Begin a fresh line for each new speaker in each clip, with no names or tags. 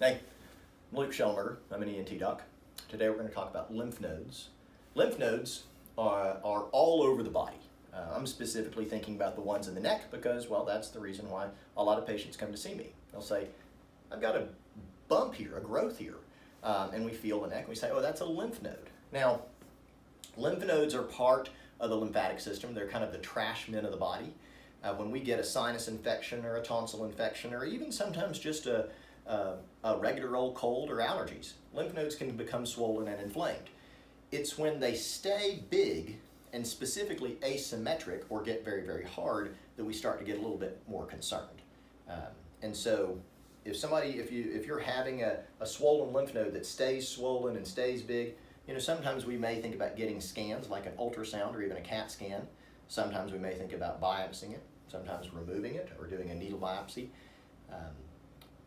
Hey, I'm Luke Schellenberger. I'm an ENT doc. Today we're going to talk about lymph nodes. Lymph nodes are all over the body. I'm specifically thinking about the ones in the neck because, well, that's the reason why a lot of patients come to see me. They'll say, I've got a bump here, a growth here, and we feel the neck and we say, oh, that's a lymph node. Now, lymph nodes are part of the lymphatic system. They're kind of the trash men of the body. When we get a sinus infection or a tonsil infection or even sometimes just a regular old cold or allergies, lymph nodes can become swollen and inflamed. It's when they stay big and specifically asymmetric or get very, very hard that we start to get a little bit more concerned. And so if you're having a swollen lymph node that stays swollen and stays big, sometimes we may think about getting scans like an ultrasound or even a CAT scan. Sometimes we may think about biopsying it, sometimes removing it or doing a needle biopsy.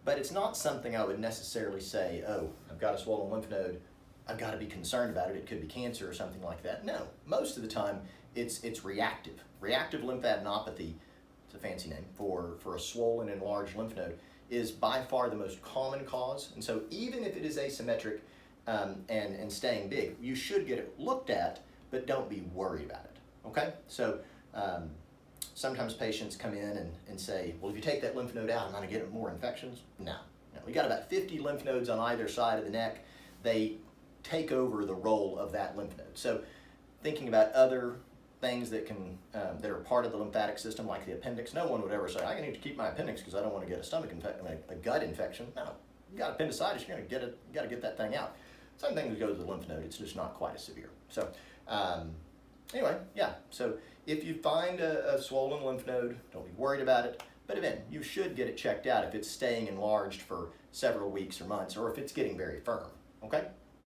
But it's not something I would necessarily say, oh, I've got a swollen lymph node, I've got to be concerned about it, it could be cancer or something like that. No, most of the time it's reactive. Reactive lymphadenopathy, it's a fancy name for a swollen enlarged lymph node, is by far the most common cause. And so even if it is asymmetric and staying big, you should get it looked at, but don't be worried about it, okay? So sometimes patients come in and say, well, if you take that lymph node out, I'm going to get more infections. No. We got about 50 lymph nodes on either side of the neck. They take over the role of that lymph node. So thinking about other things that are part of the lymphatic system, like the appendix, no one would ever say, I need to keep my appendix because I don't want to get a stomach infection, a gut infection. No, you got appendicitis, you're going to get it. You got to get that thing out. Same thing that goes with the lymph node. It's just not quite as severe. So anyway, yeah. So if you find a swollen lymph node, don't be worried about it. But again, you should get it checked out if it's staying enlarged for several weeks or months, or if it's getting very firm. Okay.